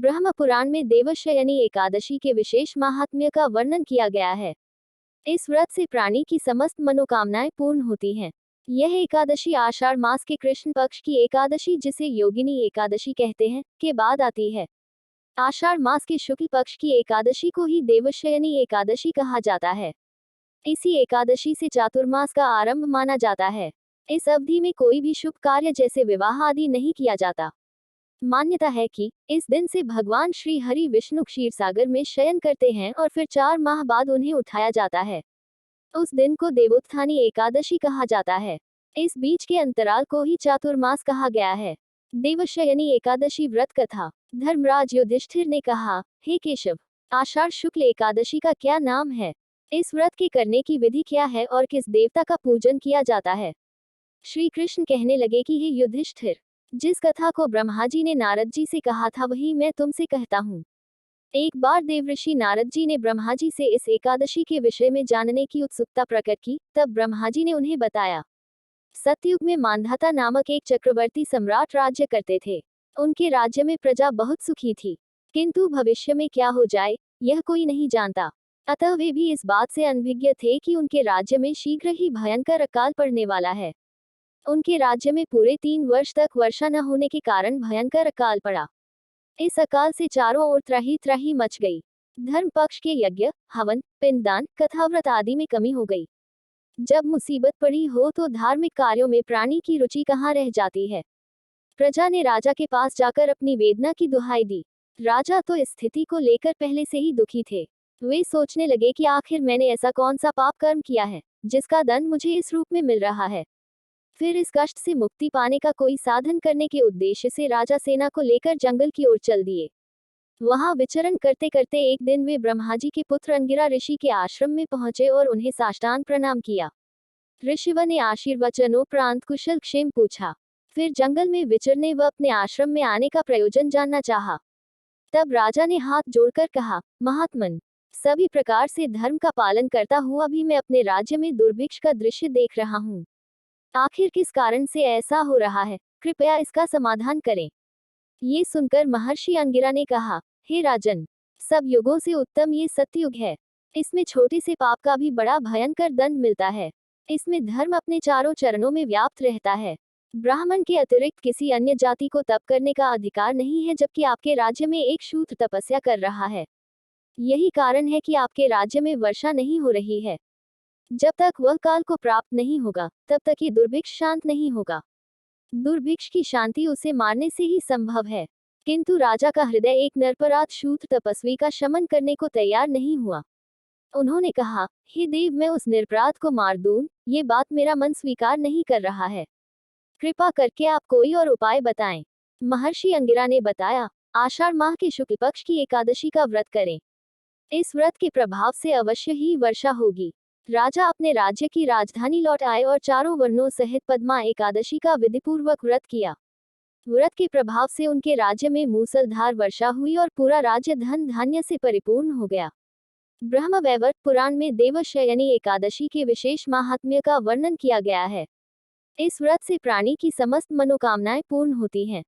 ब्रह्म पुराण में देवशयनी एकादशी के विशेष महात्म्य का वर्णन किया गया है। इस व्रत से प्राणी की समस्त मनोकामनाएं पूर्ण होती हैं। यह एकादशी आषाढ़ मास के कृष्ण पक्ष की एकादशी, जिसे योगिनी एकादशी कहते हैं, के बाद आती है। आषाढ़ मास के शुक्ल पक्ष की एकादशी को ही देवशयनी एकादशी कहा जाता है। इसी एकादशी से चातुर्मास का आरंभ माना जाता है। इस अवधि में कोई भी शुभ कार्य जैसे विवाह आदि नहीं किया जाता। मान्यता है कि इस दिन से भगवान श्री हरि विष्णु क्षीरसागर में शयन करते हैं और फिर 4 माह बाद उन्हें उठाया जाता है। उस दिन को देवोत्थानी एकादशी कहा जाता है। इस बीच के अंतराल को ही चातुर्मास कहा गया है। देवशयनी एकादशी व्रत कथा। धर्मराज युधिष्ठिर ने कहा, हे केशव, आषाढ़ शुक्ल एकादशी का क्या नाम है? इस व्रत के करने की विधि क्या है और किस देवता का पूजन किया जाता है? श्री कृष्ण कहने लगे कि हे युधिष्ठिर, जिस कथा को ब्रह्मा जी ने नारद जी से कहा था वही मैं तुमसे कहता हूँ। एक बार देवऋषि नारद जी ने ब्रह्मा जी से इस एकादशी के विषय में जानने की उत्सुकता प्रकट की। तब ब्रह्मा जी ने उन्हें बताया। सतयुग में मांधाता नामक एक चक्रवर्ती सम्राट राज्य करते थे। उनके राज्य में प्रजा बहुत सुखी थी, किंतु भविष्य में क्या हो जाए यह कोई नहीं जानता। अतः वे भी इस बात से अनभिज्ञ थे कि उनके राज्य में शीघ्र ही भयंकर अकाल पड़ने वाला है। उनके राज्य में पूरे 3 वर्ष तक वर्षा न होने के कारण भयंकर अकाल पड़ा। इस अकाल से चारों ओर त्राही त्राही मच गई। धर्म पक्ष के यज्ञ, हवन, पिंडदान, कथाव्रत आदि में कमी हो गई। जब मुसीबत पड़ी हो तो धार्मिक कार्यों में प्राणी की रुचि कहाँ रह जाती है। प्रजा ने राजा के पास जाकर अपनी वेदना की दुहाई दी। राजा तो इस स्थिति को लेकर पहले से ही दुखी थे। वे सोचने लगे कि आखिर मैंने ऐसा कौन सा पाप कर्म किया है जिसका दंड मुझे इस रूप में मिल रहा है। फिर इस कष्ट से मुक्ति पाने का कोई साधन करने के उद्देश्य से राजा सेना को लेकर जंगल की ओर चल दिए। वहां विचरण करते करते एक दिन वे ब्रह्मा जी के पुत्र अंगिरा ऋषि के आश्रम में पहुंचे और उन्हें साष्टांग प्रणाम किया। ऋषिवर ने आशीर्वचनोपरांत कुशल क्षेम पूछा। फिर जंगल में विचरने व अपने आश्रम में आने का प्रयोजन जानना चाहा। तब राजा ने हाथ जोड़कर कहा, महात्मन, सभी प्रकार से धर्म का पालन करता हुआ भी मैं अपने राज्य में दुर्भिक्ष का दृश्य देख रहा हूँ। आखिर किस कारण से ऐसा हो रहा है? कृपया इसका समाधान करें। ये सुनकर महर्षि अंगिरा ने कहा, हे राजन, सब युगों से उत्तम ये सत्ययुग है। इसमें छोटे से पाप का भी बड़ा भयंकर दंड मिलता है। इसमें धर्म अपने चारों चरणों में व्याप्त रहता है। ब्राह्मण के अतिरिक्त किसी अन्य जाति को तप करने का अधिकार नहीं है, जबकि आपके राज्य में एक शूद्र तपस्या कर रहा है। यही कारण है कि आपके राज्य में वर्षा नहीं हो रही है। जब तक वह काल को प्राप्त नहीं होगा तब तक ये दुर्भिक्ष शांत नहीं होगा। दुर्भिक्ष की शांति उसे मारने से ही संभव है। किंतु राजा का हृदय एक निरपराध शूद्र तपस्वी का शमन करने को तैयार नहीं हुआ। उन्होंने कहा, हे देव, मैं उस निरपराध को मार दूं, ये बात मेरा मन स्वीकार नहीं कर रहा है। कृपा करके आप कोई और उपाय बताएं। महर्षि अंगिरा ने बताया, आषाढ़ माह के शुक्ल पक्ष की एकादशी का व्रत करें। इस व्रत के प्रभाव से अवश्य ही वर्षा होगी। राजा अपने राज्य की राजधानी लौट आए और चारों वर्णों सहित पद्मा एकादशी का विधिपूर्वक व्रत किया। व्रत के प्रभाव से उनके राज्य में मूसलधार वर्षा हुई और पूरा राज्य धन धान्य से परिपूर्ण हो गया। ब्रह्मवैवर्त पुराण में देवशयनी एकादशी के विशेष महात्म्य का वर्णन किया गया है। इस व्रत से प्राणी की समस्त मनोकामनाएं पूर्ण होती हैं।